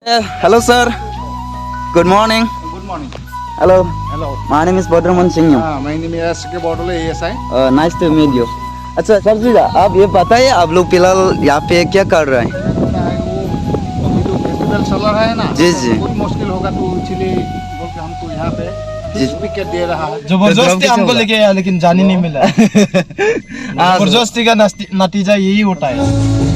Hello, sir. Good morning. Good morning. Hello. Hello. My name is Bodraman Singh. My name is S.K. Bodole, ASI. Nice to meet you. अच्छा sir ji आप ये बताइए आप लोग फिलहाल यहाँ पे क्या कर रहे हैं? अभी जो फेस्टिवल चल रहा है ना, जी, जी। बहुत मुश्किल होगा तो इसलिए बोल के हमको यहाँ पे फिश विकेट दे रहा है। जबरदस्ती हमको लेके आया लेकिन जाने नहीं मिला। जबरदस्ती का नतीजा यही होता है।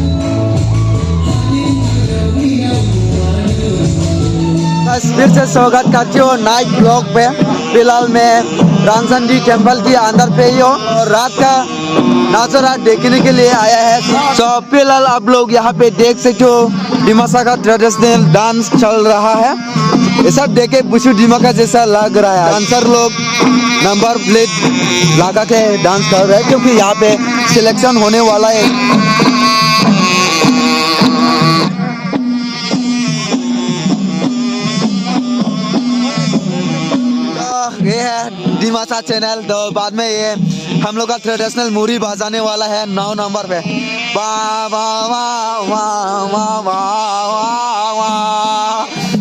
फिर से स्वागत करती हूँ नाइट ब्लॉग पे। फिलहाल मैं रामचंडी टेम्पल के अंदर पे ही हूँ और रात का नजारा देखने के लिए आया है। तो फिलहाल आप लोग यहाँ पे देख सकते हो डिमासा का ट्रेडिशनल डांस चल रहा है। ये सब देखे बुशु डिमाका जैसा लग रहा है। डांसर लोग नंबर प्लेट लगा के डांस कर रहे हैं क्योंकि यहाँ पे सिलेक्शन होने वाला है। ये है डिमासा चैनल। तो बाद में ये हम लोग का ट्रेडिशनल मुरी बजाने वाला है 9 नंबर पे। वाह वाह वाह वाह वाह वाह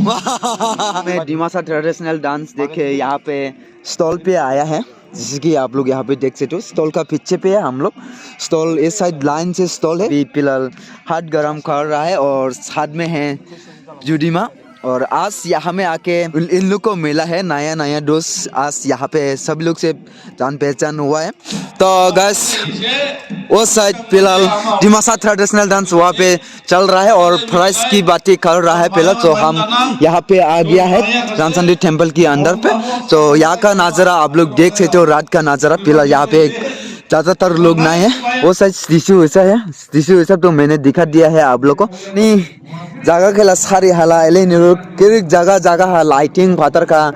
वाह। मैं डिमासा ट्रेडिशनल डांस देखे यहाँ पे स्टॉल पे आया है, जैसे कि आप लोग यहाँ पे देख सकते हो। स्टॉल का पीछे पे है हम लोग। स्टॉल इस साइड लाइन से स्टॉल है। फिलहाल हाथ गरम कर रहा है और साथ में है जुडीमा। और आज यहाँ में आके इन लोग को मिला है नया नया दोस्त। आज यहाँ पे सब लोग से जान पहचान हुआ है। तो गैस वो साइड फिलहाल डिमासा ट्रेडिशनल डांस वहाँ पे चल रहा है और प्राइस की बातें कर रहा है पहले। तो हम यहाँ पे आ गया है रामचंडी टेम्पल के अंदर पे। तो यहाँ का नज़ारा आप लोग देख सकते हो, रात का नज़ारा। फिलहाल यहाँ पे ज़्यादातर लोग नहीं है। वो साइड टिश्यू ऐसा है, टिश्यू ऐसा तो मैंने दिखा दिया है आप लोग को। नहीं जगह के सारी हाला जगह जगह लाइटिंग फातर का।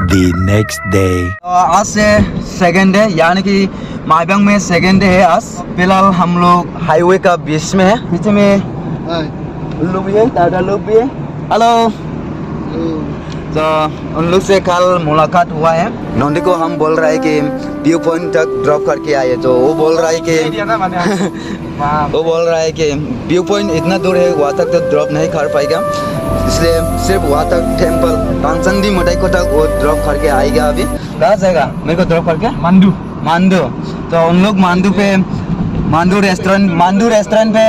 The next day. आज से सेकंड डे यानी कि माइबंग में सेकंड डे है आज। फिलहाल हम लोग हाईवे का बीच में है। पीछे में लोग भी है, दादा लोग भी है। हेलो। तो उन लोग से कल मुलाकात हुआ है। नोंडी को हम बोल रहा है कि व्यू पॉइंट तक ड्रॉप करके आए। तो वो बोल रहा है कि व्यू पॉइंट इतना दूर है, वहाँ तक तो ड्रॉप नहीं कर पाएगा, इसलिए सिर्फ वहाँ तक टेम्पल रामचंडी मटाई को तक वो ड्रॉप करके आएगा। अभी कहाँ जाएगा मेरे को ड्रॉप करके? मांडू। तो उन लोग मांडू रेस्टोरेंट पे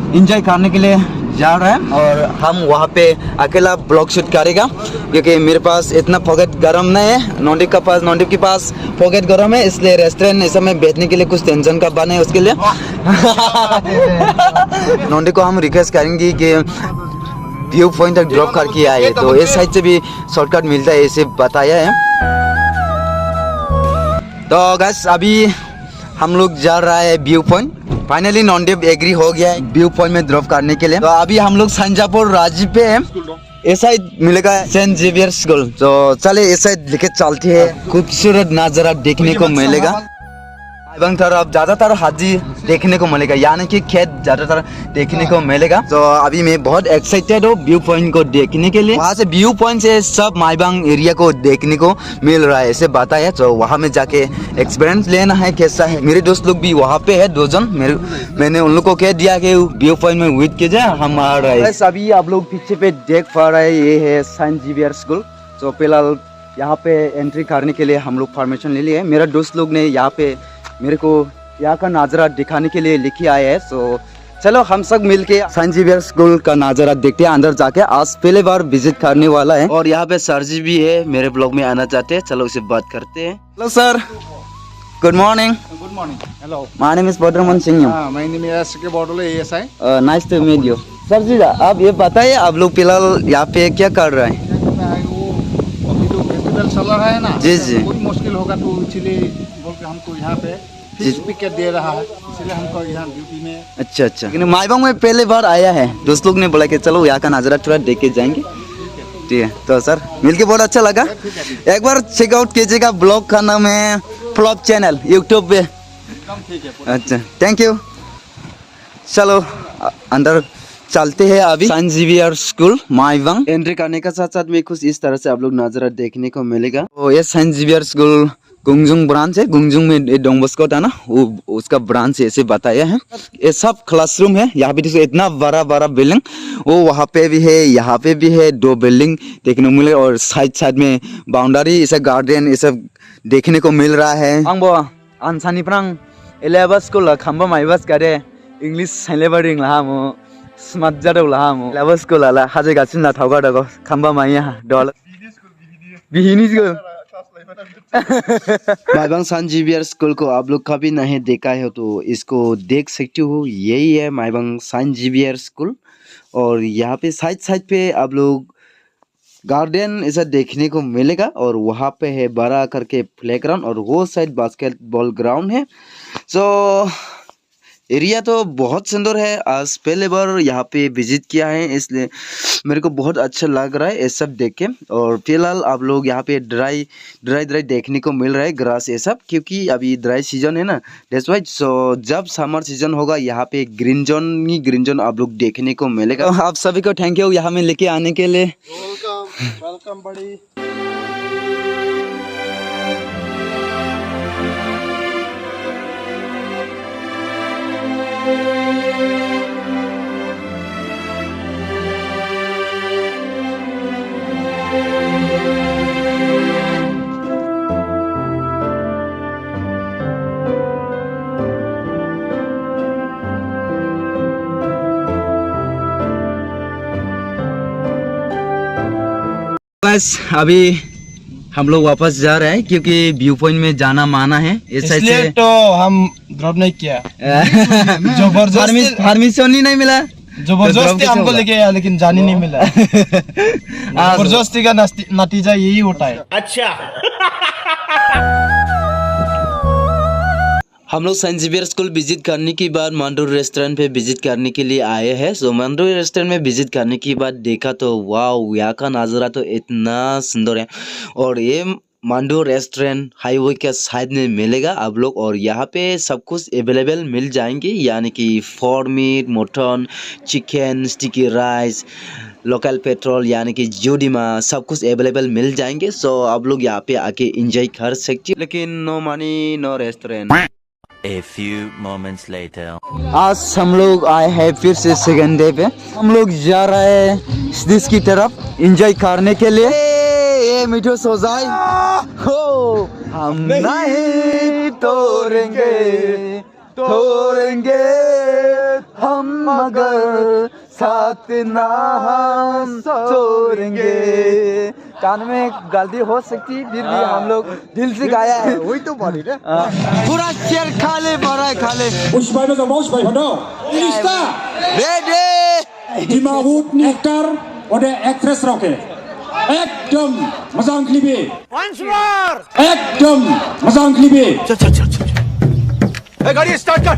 एंजॉय करने के लिए जा रहे हैं और हम वहाँ पे अकेला ब्लॉग शूट करेगा क्योंकि मेरे पास इतना पॉकेट गरम नहीं है। नोंडी के पास पॉकेट गरम है, इसलिए रेस्टोरेंट ऐसा में बैठने के लिए कुछ टेंशन का बने उसके लिए। नोंडी को हम रिक्वेस्ट करेंगे कि व्यू पॉइंट तक ड्रॉप करके आए। तो इस साइड से भी शॉर्टकट मिलता है, ऐसे बताया है। तो गाइस अभी हम लोग जा रहा है व्यू पॉइंट। फाइनली नॉनडेव एग्री हो गया है व्यू पॉइंट में ड्रॉप करने के लिए। तो अभी हम लोग संजापुर राजीव पे है। इस साइड मिलेगा सेंट जेवियर स्कूल। तो चले इस साइड लेके चलते हैं, खूबसूरत नजारा देखने को मिलेगा। एवं तरफ ज्यादातर हाजी देखने को मिलेगा, यानी कि खेत ज्यादातर देखने को मिलेगा। तो अभी मैं बहुत एक्साइटेड हूँ व्यू पॉइंट को देखने के लिए। वहाँ से व्यू पॉइंट से सब माइबंग एरिया को देखने को मिल रहा है, ऐसे बताया। तो वहाँ में जाके एक्सपीरियंस लेना है कैसा है। मेरे दोस्त लोग भी वहाँ पे है 2 जन। मैंने उन लोग को कह दिया कि व्यू पॉइंट में वेट कीजिए, हम आ रहे हैं। अभी आप लोग पीछे पे देख पा रहे हैं, ये है सेंट जेवियर स्कूल। तो फिलहाल यहाँ पे एंट्री करने के लिए हम लोग परमिशन ले लिए। मेरा दोस्त लोग ने यहाँ पे मेरे को यहाँ का नज़ारा दिखाने के लिए लेके आए हैं। तो चलो हम सब मिलके सेंट जेवियर स्कूल का नज़ारा देखते हैं अंदर जाके। आज पहले बार विजिट करने वाला है और यहाँ पे सर जी भी है, मेरे ब्लॉग में आना चाहते हैं। चलो उसे बात करते हैं। Hello sir, good morning. Good morning. Hello. My name is Bodraman Singh. My name is S.K. Bodole, ASI. Nice to meet you. Sir ji आप ये बताइए आप लोग फिलहाल यहाँ पे क्या कर रहे हैं? अभी जो फेस्टिवल चल रहा है ना, जी जी, बहुत मुश्किल होगा तो इसलिए बोल के हमको यहाँ पे फिश विकेट दे रहा है, इसलिए हमको यहाँ ड्यूटी में। अच्छा लेकिन माइबंग में पहले बार आया है। दोस्त लोग ने बोला कि चलो यहाँ का नज़ारा थोड़ा देख के जाएंगे। ठीक है तो सर मिलके बहुत अच्छा लगा। एक बार चेकआउट कीजिएगा, ब्लॉग का नाम है फ्लॉप चैनल यूट्यूब पे। अच्छा थैंक यू। चलो अंदर चलते हैं अभी सेंट जेवियर स्कूल माइबंग। एंट्री करने का साथ साथ में कुछ इस तरह से आप लोग नजारा देखने को मिलेगा। तो ये सेंट जेवियर स्कूल गुंजुंग ब्रांच है, गुंजुंग में डॉन बॉस्को था ना, वो उसका ब्रांच ऐसे बताया है। ये सब क्लासरूम है। यहाँ पे देखो इतना बड़ा बड़ा बिल्डिंग, वो वहाँ पे भी है, यहाँ पे भी है, 2 बिल्डिंग देखने को मिले। और साइड साइड में बाउंड्री, ऐसा गार्डन, ये सब देखने को मिल रहा है। आंबो आनसानी प्रांग एलेबस को लखंबा माइबस करे इंग्लिश साइलेबा रिंग ला मो स्मार्ट जादो ला मो एलेबस को लाला हाजे गासिन ला थावगा दगो खंबा माइया डॉल बिहिनी को माइबांग सान जेवियर स्कूल को आप लोग कभी नहीं देखा है तो इसको देख सकते हो। यही है माइबांग सान जेवियर स्कूल। और यहाँ पे साइड साइड पे आप लोग गार्डन ऐसा देखने को मिलेगा। और वहाँ पे है बड़ा करके प्लेग्राउंड और वो साइड बास्केटबॉल ग्राउंड है। सो एरिया तो बहुत सुंदर है। आज पहले बार यहाँ पे विजिट किया है, इसलिए मेरे को बहुत अच्छा लग रहा है ये सब देख के। और फिलहाल आप लोग यहाँ पे ड्राई देखने को मिल रहा है, ग्रास ये सब, क्योंकि अभी ड्राई सीजन है ना, दैट्स व्हाई। सो जब समर सीजन होगा यहाँ पे ग्रीन जोन आप लोग देखने को मिलेगा। आप सभी को थैंक यू यहाँ में लेके आने के लिए। वेलकम बड़ी। बस अभी हम लोग वापस जा रहे हैं, क्योंकि व्यू पॉइंट में जाना माना है, इसलिए तो हम ड्रॉप नहीं किया। जबरदस्ती परमिशन ही नहीं मिला, जबरदस्ती हमको लेके आया, लेकिन जाने नहीं मिला। जबरदस्ती का नतीजा यही होता है। अच्छा हम लोग सेंट जेवियर स्कूल विजिट करने के बाद मांडूर रेस्टोरेंट पे विजिट करने के लिए आए हैं। सो मांडूर रेस्टोरेंट में विजिट करने के बाद देखा तो वाह, यहाँ का नज़ारा तो इतना सुंदर है। और ये मांडूर रेस्टोरेंट हाईवे के साइड में मिलेगा आप लोग। और यहाँ पे सब कुछ अवेलेबल मिल जाएंगे, यानी कि for meet, mutton, chicken, sticky rice, local petrol यानी कि जोडीमा, सब कुछ अवेलेबल मिल जाएंगे। सो आप लोग यहाँ पे आके एंजॉय कर सकते हो, लेकिन no money no restaurant. A few moments later. आज हम लोग आए हैं फिर से सेकंड डे पे। हम लोग जा रहे हैं सिद्धि की तरफ एंजॉय करने के लिए। ये मिठो सोजाई हो, हम नहीं तोड़ेंगे हम, मगर साथ ना हम छोड़ेंगे। कान में गलती हो सकती, फिर भी हम लोग दिल से गाया है। वही तो बात है, पूरा शेर खा ले, बड़ा खा ले। Dimawut niktar ode actress roke. Ekdom mazang klibe. Once more. Ekdom mazang klibe. Hey, गाड़ी स्टार्ट कर।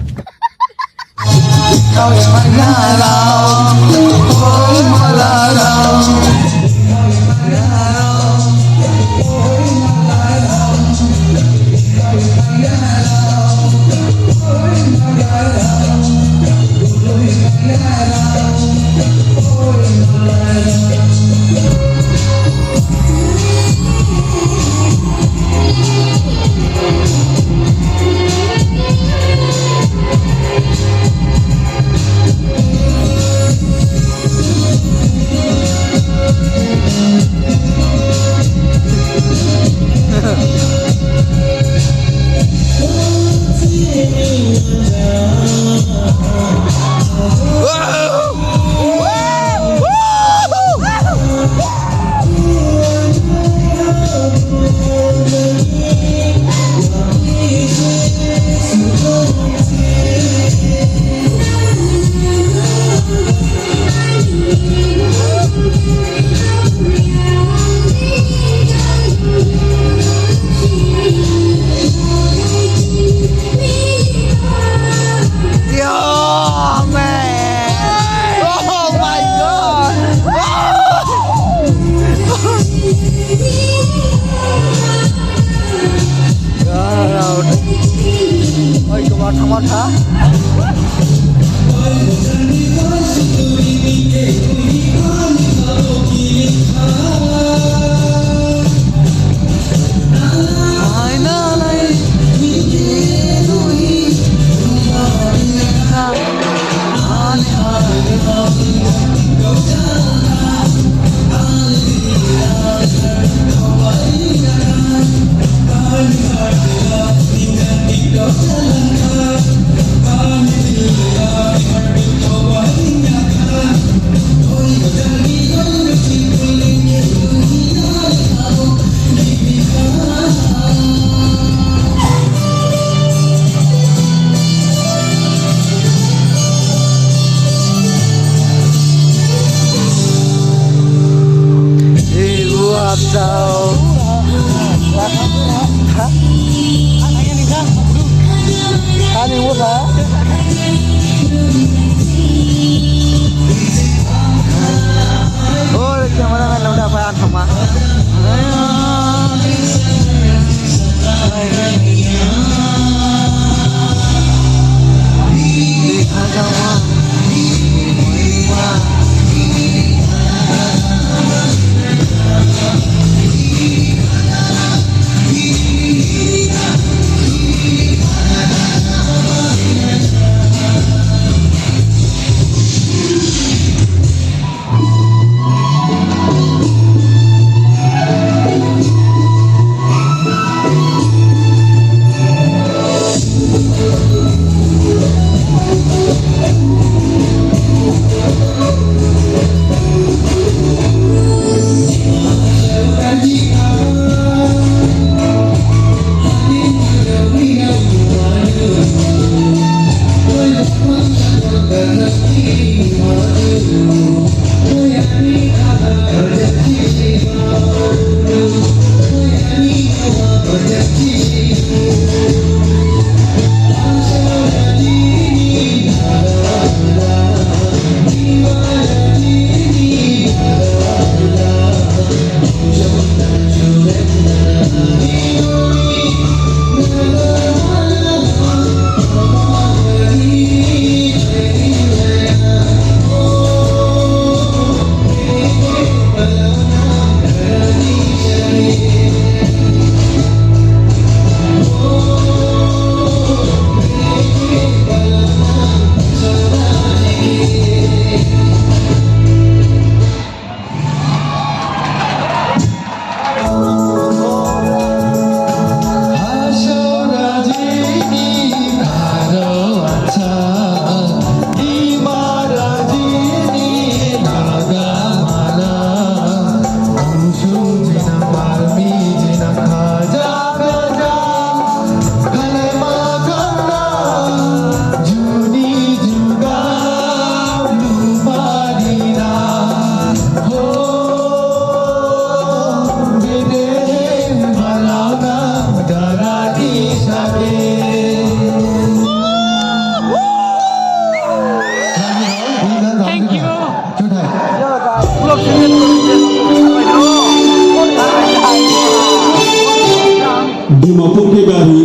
डिमापुर के गाड़ी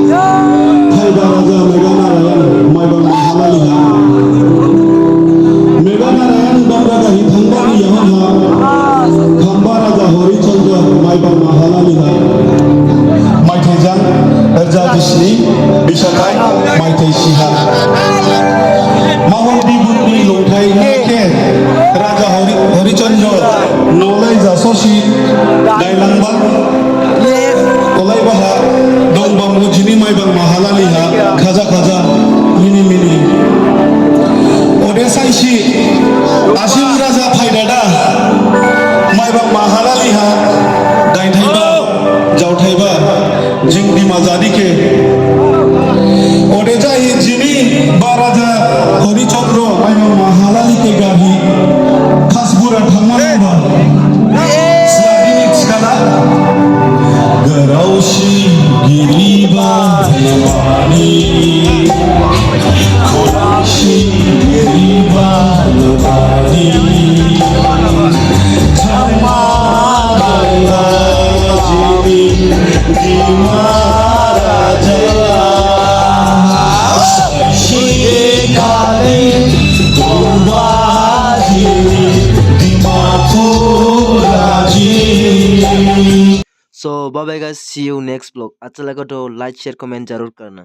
थाइबा राजा मेगा नारायण माइबा महालालिहा मेगा नारायण दंगा गाही थांबानि यहां खांबा राजा हरिचंद्र माइबा महालालिहा माइथाइजां एरजा बिस्नि बिसाखाय माइथाइ सिहा मावल बिबुनि लंथाइ के राजा हरिचंद्र नौलाय जाससि दाइलांबा कलाइबाहा दंबा मुजिनि माइबां महालालिहा खाजा खाजा मिनि मिनि ओदेसाइसि आसिम राजा फायदादा माइबां महालालिहा दाइनथाइबा जावथाइबा जिं दिमा जादिके ओदेजाहि जिनि बा राजा हरिचंद्र माइबां महालालिके गाहि खासबुरा थांनांगौबा स्लादिनि थिखाना गोरावसि गिरिबा नबानि खोलासि गिरिबा नबानि थांमारा जिनि दिमा राजा साइसि गाले दंबा जिनि डिमापुर राजी So bye bye guys, see you next vlog. अच्छा लगा तो लाइक शेयर कमेंट जरूर करना.